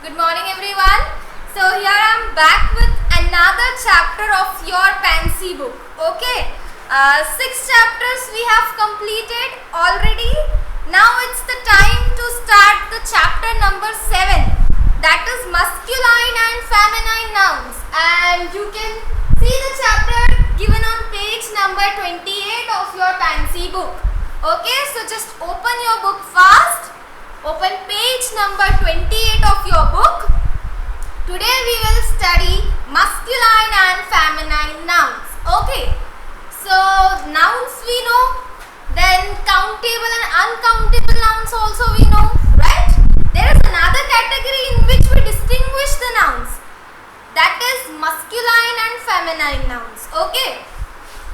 Good morning everyone. So here I am back with another chapter of your Pansy book. Okay. 6 chapters we have completed already. Now it's the time to start the chapter number 7. That is masculine and feminine nouns. And you can see the chapter given on page number 28 of your Pansy book. Okay. So just open your book fast. Open page number 28 of your book. Today we will study masculine and feminine nouns. Okay. So nouns we know, then countable and uncountable nouns also we know, right? There is another category in which we distinguish the nouns. That is masculine and feminine nouns. Okay.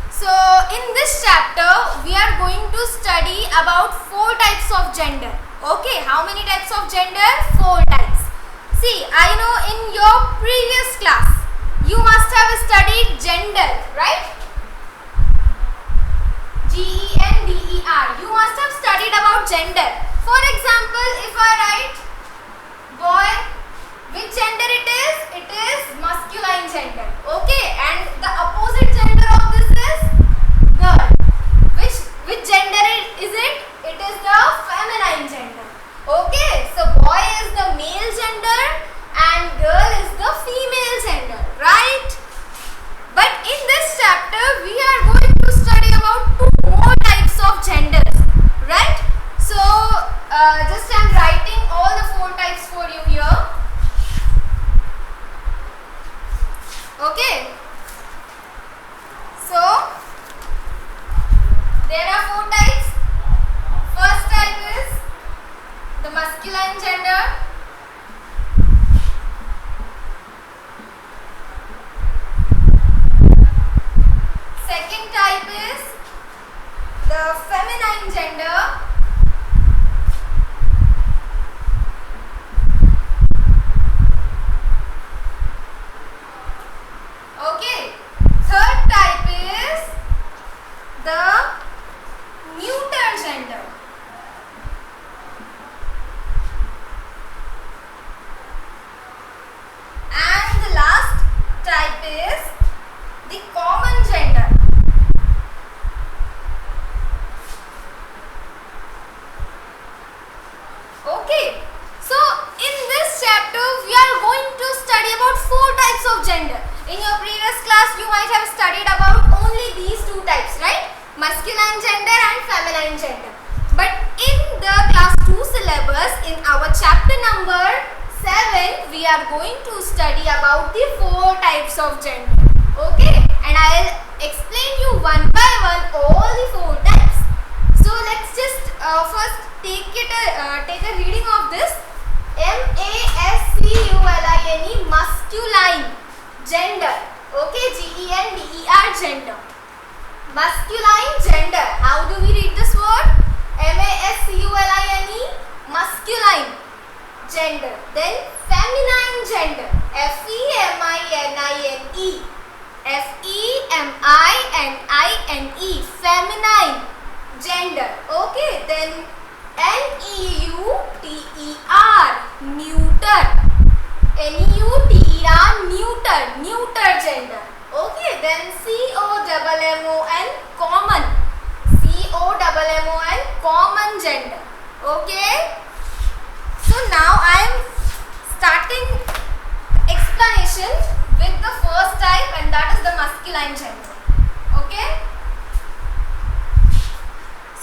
So in this chapter we are going to study about 4 types of gender. Okay, how many types of gender? 4 types. See, I know in your previous class you must have studied gender, right? G-E-N-D-E-R. You must have studied about gender. For example, if I write boy, which gender it is? It is masculine gender. Okay, and the opposite gender of this is girl. Which gender is it? It is the feminine gender. Okay, so boy is the male gender and girl is the female gender, right? But in this chapter we are going to study about 2 more types of genders, right? So just I am writing all the 4 types for you here. Okay. So there are 4 types. First type is the masculine gender. Second type is the feminine gender. Okay. Third type is the neuter gender. And the last type is the common gender. Okay. So in this chapter we are going to study about 4 types of gender. In your previous class you might have studied about only these 2 types, right? Masculine gender and feminine gender. But in the class 2 syllabus, in our chapter number 7, we are going to study about the 4 types of gender. Okay, and I will explain you one by one all the 4 types. So let's just first take a reading of this. M-A-S-C-U-L-I-N-E, masculine gender. Okay, G-E-N-D-E-R, gender. Masculine gender. How do we read this word? M-A-S-C-U-L-I-N-E, masculine gender. Then feminine gender. F-E-M-I-N-I-N-E. F-E-M-I-N-I-N-E. Feminine gender. Okay. Then N-E-U-T-E-R. Neuter. N-E-U-T-E-R. Neuter. Neuter gender. Okay. Then C-O-M-M-O-N. Common. C-O-M-M-O-N. Common gender. Okay. So now I am starting explanation with the first type, and that is the masculine gender. Okay.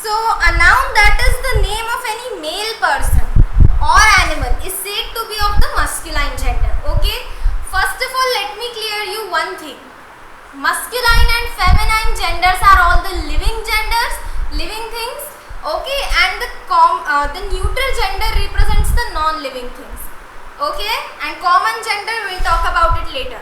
So a noun that is the name of any male person or animal is said to be of the masculine gender. Okay. First of all, let me clear you one thing. Masculine and feminine genders are all the living genders, living things. Okay, and the neuter gender represents the non-living things. Okay, and common gender we will talk about it later.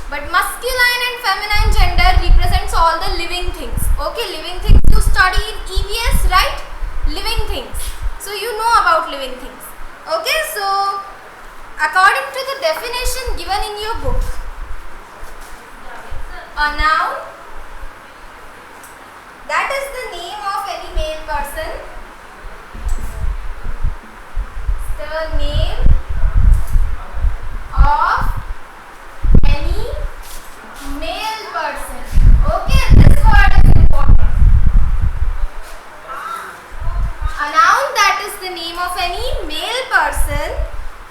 But masculine and feminine gender represents all the living things. Okay, living things you study in EVS, right? Living things. So you know about living things. Okay, so according to the definition given in your book, a noun that is the name of any male person. The name person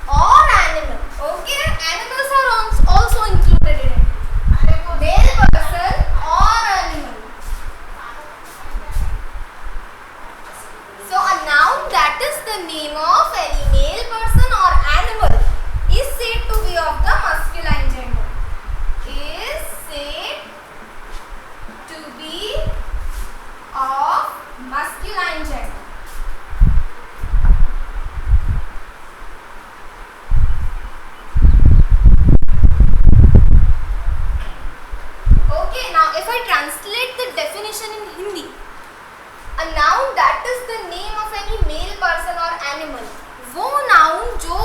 or animal. Okay, animals are also included in it. Male person or animal. So a noun that is the name of any male person or animal is said to be of the masculine gender. Is said to be of masculine gender. Okay, now if I translate the definition in Hindi, a noun that is the name of any male person or animal, वो noun जो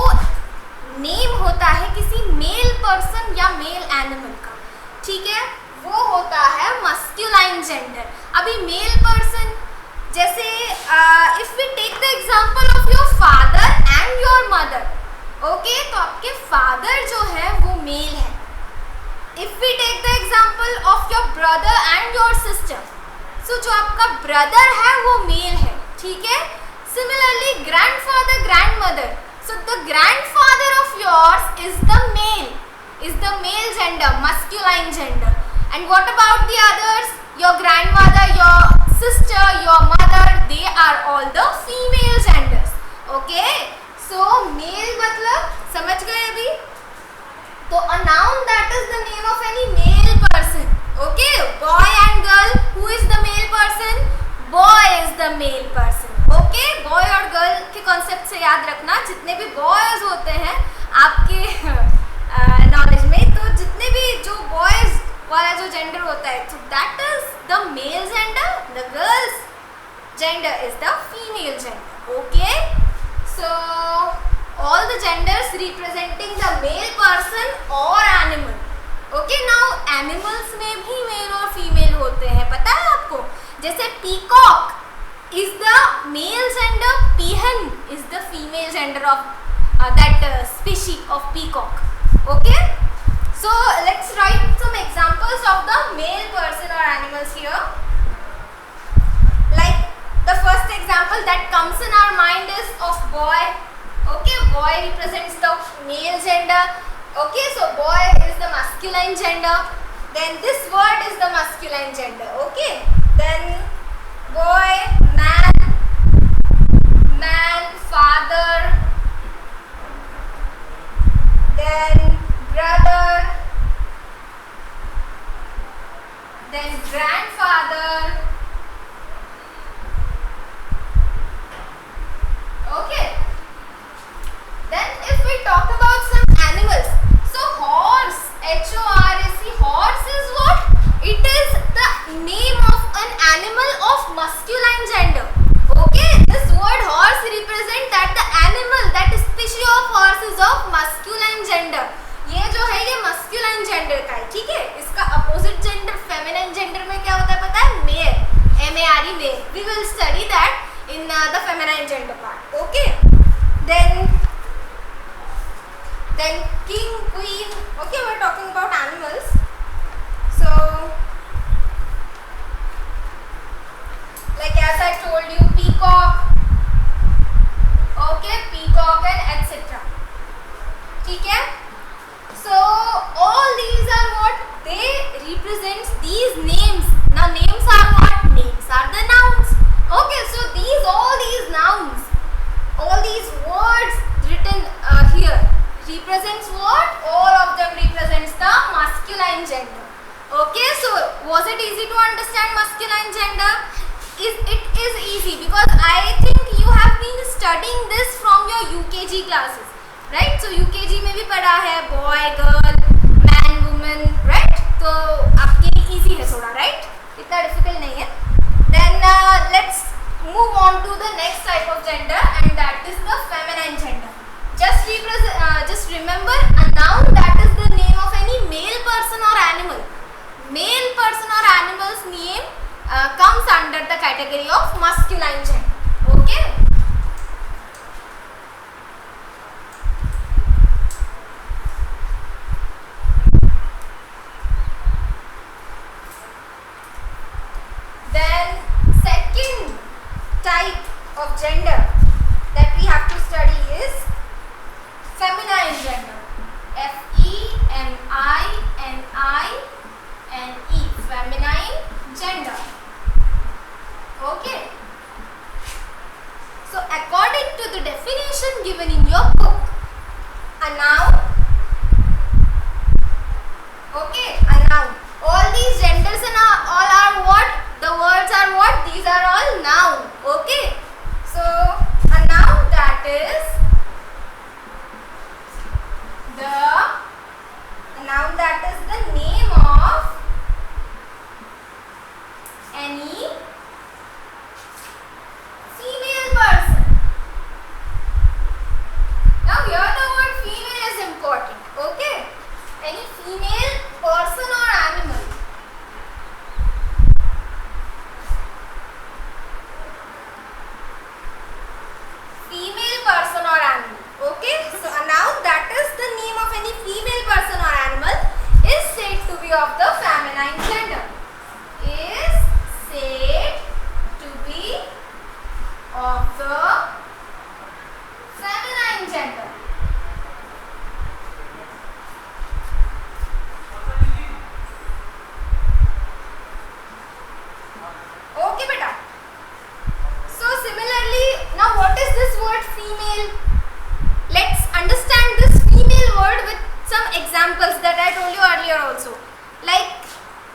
name होता है किसी male person या male animal का, ठीक है, वो होता है masculine gender. अभी male person जैसे if we take the example of your father and your mother, okay, तो आपके father जो है वो male है. If we take the example of your brother and your sister, so जो आपका brother है वो male है, ठीक है. Similarly, grandfather, grandmother, so the grandfather of yours is the male gender, masculine gender. And what about the others? Your grandmother, your sister, your mother, they are all the female genders. Okay, so male मतलब समझ गए अभी? तो a noun that is the name of any male person. Okay, boy and girl, who is the male person? Boy is the male person. Okay, boy और girl के concept से याद रखना, जितने भी boys होते हैं आपके knowledge में, तो जितने भी जो boys वाला जो gender होता है, so that is the male gender, the girl's gender is the female gender. Okay, so all the genders representing the male person or animal. Okay, now animals में भी male और female होते हैं, पता है आपको? जैसे peacock is the male gender, peahen is the female gender of that species of peacock. Okay, so let's write some examples of the male person or animals here. Like the first example that comes in our mind is of boy. Okay, boy represents the male gender. Okay, so boy is the masculine gender. Then this word is the masculine gender. Okay, then boy, man, father, then brother, then grandfather. Okay. Then if we talk about some animals, so horse, H-O-R-S-E, horse is what? It is the name of an animal of masculine gender. Okay, this word horse represents that the animal, that species of horse is of masculine gender. ये जो है ये masculine gender का है, ठीक है. इसका opposite gender, feminine gender में क्या होता है पता है? Male, M-A-R-E, male. We will study that in the feminine gender part. Okay. Then king, queen. Okay, we're talking about animals. So, like as I told you, peacock. Okay, peacock and etc. ठीक है? So all these are what? They represent these names. Now names are what? Names are the nouns. Okay, so all these nouns, all these words written here represents what? All of them represents the masculine gender. Okay, so was it easy to understand masculine gender? It is easy because I think you have been studying this from your UKG classes, right? So UKG में भी पढ़ा है boy, girl, man, woman, right? तो आपके easy है थोड़ा, right? इतना difficult नहीं है. Then let's move on to the next type of gender, and that is the feminine gender. Just remember, a noun that is the name of any male person or animal. Male person or animal's name comes under the category of masculine gender. Okay. Then second type of gender that we have to study is noun. Okay, a noun. All these genders and all are what? The words are what? These are all noun. Okay. So a noun that is the name of any female person. Now here the word female is important. Okay. Any female person or animal. Female person or animal. Okay. So a noun that is the name of any female person or animal is said to be of the feminine gender. Is said to be of the feminine gender. Okay, beta. So similarly, now what is this word female? Let's understand this female word with some examples that I told you earlier also. Like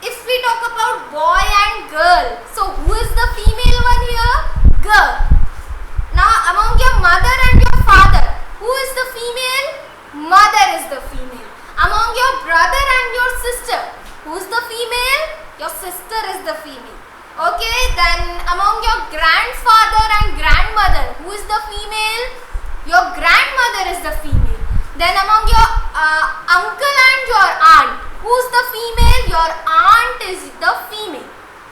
if we talk about boy and girl, so who is the female one here? Girl. Now among your mother and your father, who is the female? Mother is the female. Among your brother and your sister, who is the female? Your sister is the female. Okay, then among your grandfather and grandmother, who is the female? Your grandmother is the female. Then among your uncle and your aunt, who is the female? Your aunt is the female.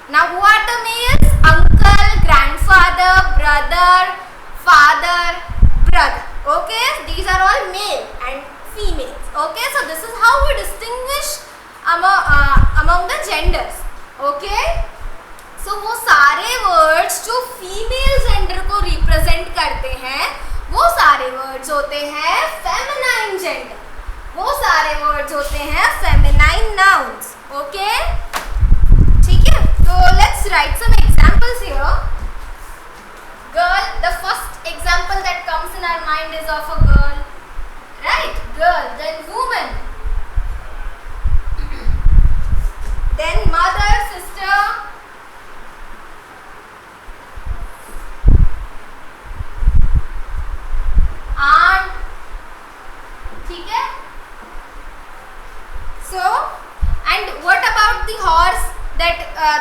Now who are the males? Uncle, grandfather, brother, father, brother. Okay, these are all male and females. Okay, so this is how we distinguish among the genders. Okay. So वो सारे words जो female gender को represent करते हैं वो सारे words होते हैं फेमिनाइन जेंडर. वो सारे वर्ड्स होते हैं फेमिनाइन नाउन्स. ओके, ठीक है. तो let's write some examples here. Girl, the first example that comes in our mind is of a girl. Right, girl. Then woman, then mother, sister, aunt. ठीक है. So and what about the horse? That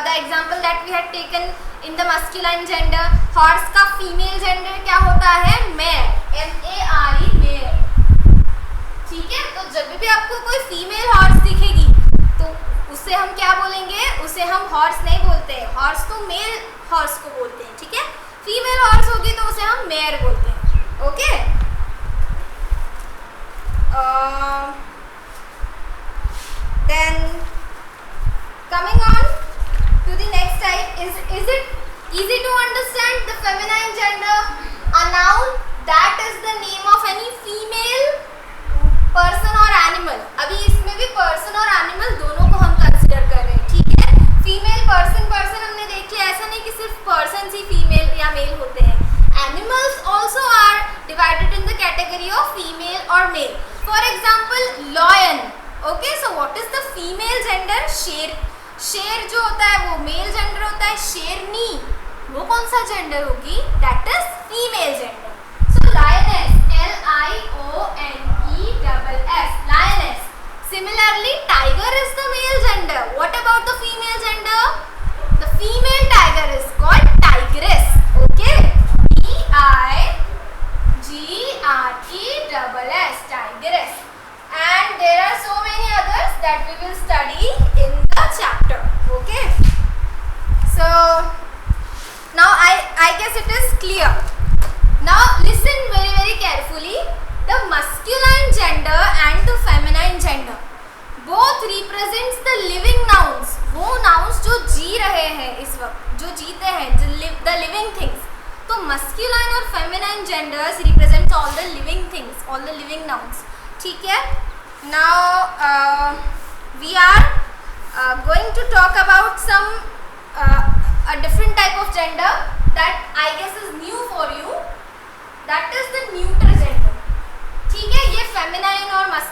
the example that we had taken in the masculine gender. Horse का female gender क्या होता है? mare. M-A-R-E, mare. ठीक है. तो जब भी आपको कोई female horse दिखेगी तो उससे हम क्या बोलेंगे? उसे हम horse नहीं बोलते हैं. horse तो male horse को बोलते हैं. ठीक है. female horse होगी तो उसे हम mare बोलते हैं. Okay. Then coming on to the next type, is it easy to understand the feminine gender? A noun that is the name of any female person or animal. अभी इसमें भी person और animal दोनों को हम consider कर रहे हैं. ठीक है. female person हमने देख लिया. ऐसा नहीं कि सिर्फ persons ही female या male होते हैं. Animals also are divided in the category of female or male. For example, lion. Okay, so what is the female gender? शेर. शेर जो होता है वो male gender होता है. शेरनी वो कौन सा gender होगी? That is female gender. So lioness, L-I-O-N-E-S-S, lioness. Similarly, tiger is the male gender. What about the female gender? The female tiger is called tigress. Okay, T-I-G-R-E-S-S, tigress. And there are so many others that we will study in the chapter. Okay, so now I guess it is clear. Now listen very very carefully. The masculine gender and the feminine gender both represents the living nouns. वो nouns जो जी रहे हैं इस वक्त, जो जीते हैं, the living things. तो masculine और feminine genders represents all the living things, all the living nouns. ठीक है. Now we are going to talk about some a different type of gender that I guess is new for you. That is the neuter gender. ठीक है. ये feminine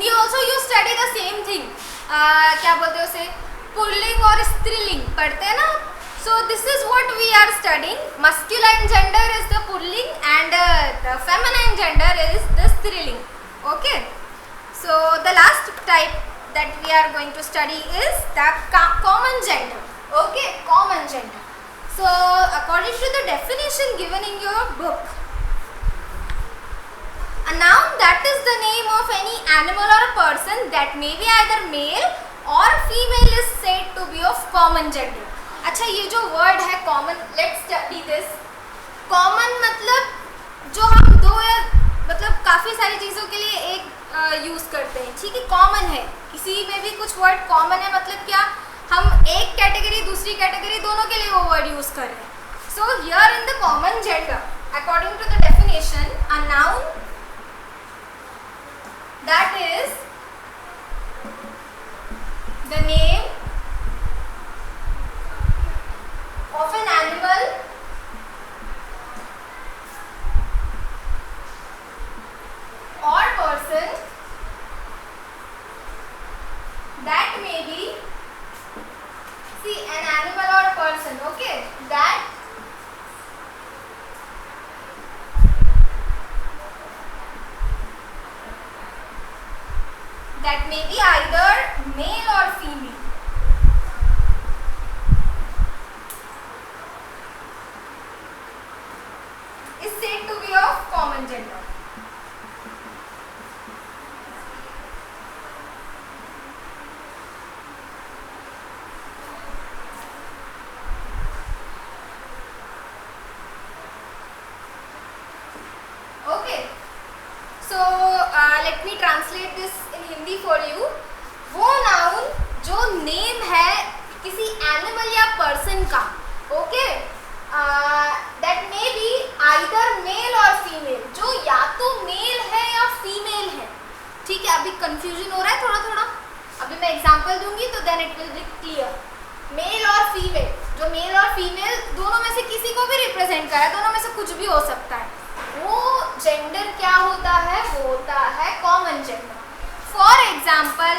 Hindi also you study the same thing, क्या बोलते हैं उसे, pulling और स्त्रीलिंग पढ़ते हैं ना. So this is what we are studying. Masculine gender is the pulling and the feminine gender is the striling. Okay, so the last type that we are going to study is the common gender. Okay, common gender. So according to the definition given in your book, a noun that is the name of any animal or a person that may be either male or female is said to be of common gender. अच्छा, ये जो word है common, let's study this. Common मतलब जो हम दो या मतलब काफ़ी सारी चीज़ों के लिए एक यूज़ करते हैं. ठीक है, कॉमन है. किसी में भी कुछ वर्ड कॉमन है मतलब क्या, हम एक कैटेगरी दूसरी कैटेगरी दोनों के लिए वो वर्ड यूज़ कर रहे हैं. So here in the common gender, according to the definition, a noun that is the name of an animal or person that may be, see, an animal or a person, okay, that may be either male or female. Is said to be of common gender. Let me translate this in Hindi for you. वो noun जो name है किसी animal या person का, okay, that may be either male और female, जो या तो मेल है या फीमेल है. ठीक है, अभी कंफ्यूजन हो रहा है थोड़ा थोड़ा, अभी मैं एग्जांपल दूंगी तो then it will be clear. Male और फीमेल, जो मेल और फीमेल दोनों में से किसी को भी रिप्रेजेंट करा है, दोनों में से कुछ भी हो सकता है, वो जेंडर क्या होता है, वो होता है कॉमन जेंडर. फॉर एग्जाम्पल,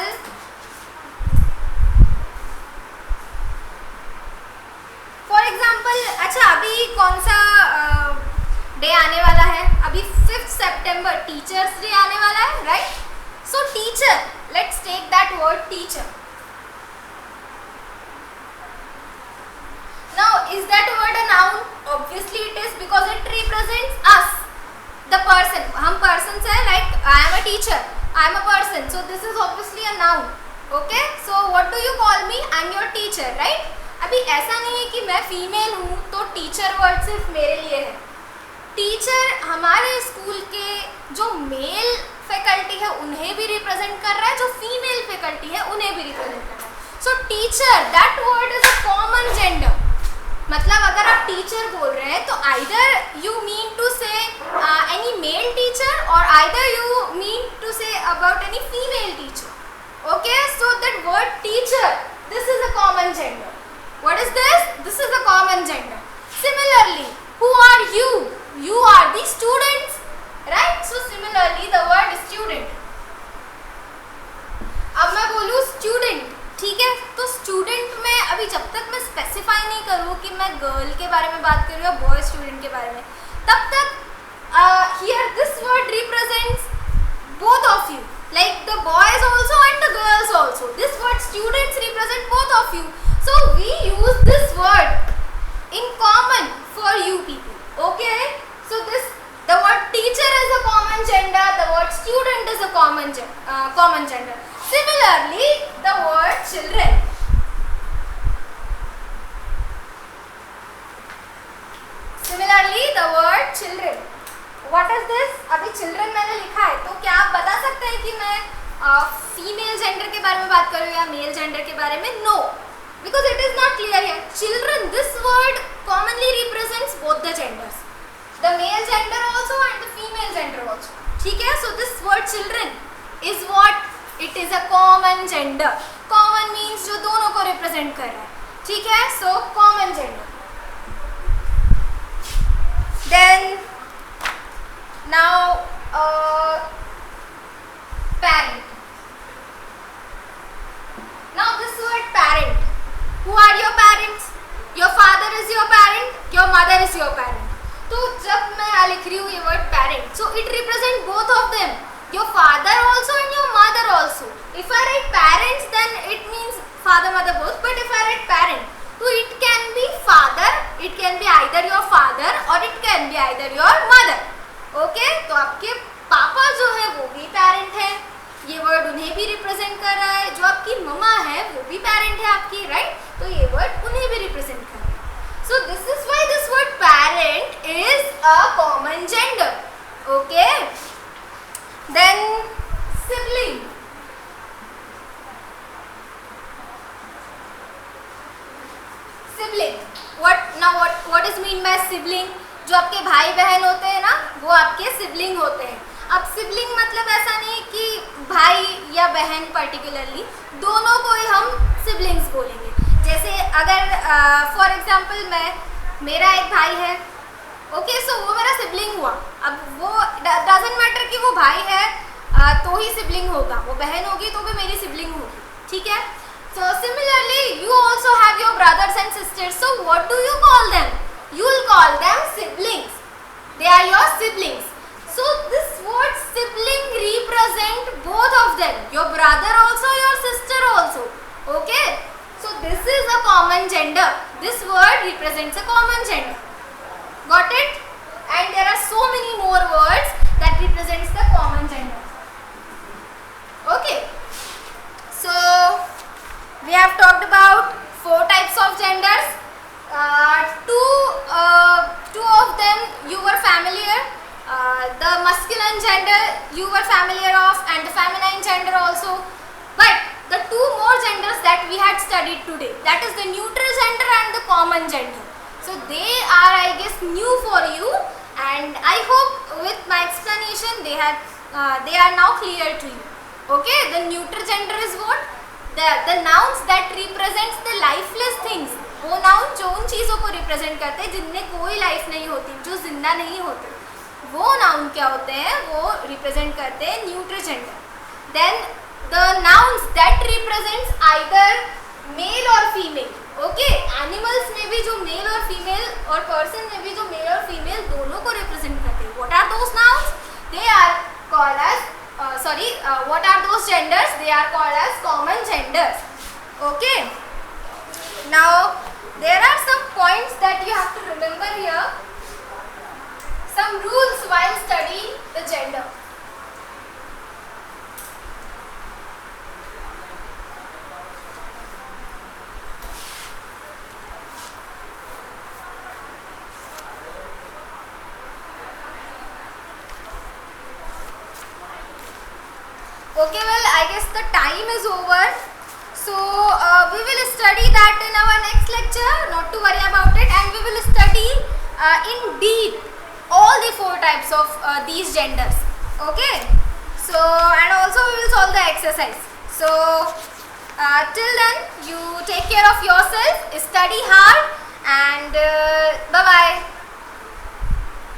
अच्छा अभी कौन सा डे आने वाला है, अभी 5 सितंबर टीचर्स डे आने वाला है, right. So teacher, let's take that word teacher. Now, is that word a noun? Obviously it is, because it represents us, the person. हम persons हैं, like I am a teacher, I am a person, so this is obviously a noun. Okay, so what do you call me? I am your teacher, right? अभी ऐसा नहीं है कि मैं female हूँ तो टीचर वर्ड सिर्फ मेरे लिए है. टीचर हमारे स्कूल के जो मेल फैकल्टी है उन्हें भी रिप्रेजेंट कर रहा है, जो फीमेल फैकल्टी है उन्हें भी रिप्रेजेंट कर रहा है. So teacher, that word is a common gender. मतलब अगर आप टीचर बोल रहे हैं तो either you mean to say any male teacher or either you mean to say about any female teacher. Okay, so that word teacher, this is a common gender. What is this? This is a common gender. Similarly, who are you? You are the students, right. So similarly the word student. अब मैं बोलूँ student, ठीक है, तो student में अभी जब तक मैं स्पेसिफाई नहीं करूँ कि मैं गर्ल के बारे में बात कर रही हूँ या बॉय स्टूडेंट के बारे में, तब तक here this word represents both of you, like the boys also and the girls also. This word students represent both of you. So we use this word in common for you people. Okay, so this the word teacher is a common gender, the word student is a common gender. Similarly, the word children. Similarly, the word children. What is this? अभी children मैंने लिखा है, तो क्या आप बता सकते हैं कि मैं फीमेल जेंडर के बारे में बात कर रही हूँ या मेल जेंडर के बारे में? No, because it is not clear here. Children, this word commonly represents both the genders, the male gender also and the female gender also. ठीक है, so this word children is what? It is a common gender. Common means जो दोनों को represent कर रहा है. ठीक है, so common gender. Then now parent. mother is your parent. तो जब मैं यहाँ लिख रही हूँ ये word parent, so it represent both of them, your father also and your mother also. If I write parents, then it means father mother both, but if I write parent, so it can be father, it can be either your father or it can be either your mother. Okay, तो आपके पापा जो है वो भी parent है, ये word उन्हें भी रिप्रेजेंट कर रहा है, जो आपकी मम्मा है वो भी पेरेंट है आपकी, राइट? तो ये वर्ड उन्हें भी रिप्रेजेंट कर रहा है. So this is why this word parent is a common gender. Okay, then sibling. Sibling, what is mean by sibling? जो आपके भाई बहन होते हैं ना, वो आपके सिबलिंग होते हैं. अब सिबलिंग मतलब ऐसा नहीं कि भाई या बहन पर्टिकुलरली, दोनों को ही हम सिबलिंग्स बोलेंगे. जैसे अगर फॉर एग्जांपल मेरा एक भाई है, ओके, सो वो मेरा सिबलिंग हुआ. अब वो डजंट मैटर कि वो भाई है तो ही सिबलिंग होगा, वो बहन होगी तो भी मेरी सिबलिंग होगी, ठीक है? So similarly you also have your brothers and sisters, so what do you call them? You will call them siblings. They are your siblings. So this word sibling represent both of them, your brother also, your sister also. Okay, so this is a common gender. This word represents a common gender. Got it? And there are so many more words that represents the common gender. Okay, so we have talked about 4 types of genders. Two of them you were familiar. The masculine gender you were familiar of, and the feminine gender also. But the 2 more genders that we had studied today, that is the neutral gender and the common gender. So they are, I guess, new for you, and I hope with my explanation they are now clear to you. Okay, the neutral gender is what? The nouns that represents the lifeless things. वो noun जो उन चीज़ों को represent करते हैं जिनमें कोई life नहीं होती, जो जिंदा नहीं होते, वो नाउन क्या होते हैं? वो रिप्रेजेंट करते हैं neutral gender. Then the nouns that represents either male और फीमेल. ओके, एनिमल्स में भी जो मेल और फीमेल, और पर्सन में भी जो मेल और फीमेल दोनों को रिप्रेजेंट करते हैं. What are those nouns? They are called as what are those genders? They are called as common genders. Okay, now there are some points that you have to remember here. Some rules while studying the gender. Okay, well, I guess the time is over. So we will study that in our next lecture. Not to worry about it, and we will study in deep all the 4 types of these genders. Okay, so and also we will solve the exercise. So till then, you take care of yourself, study hard, and bye bye.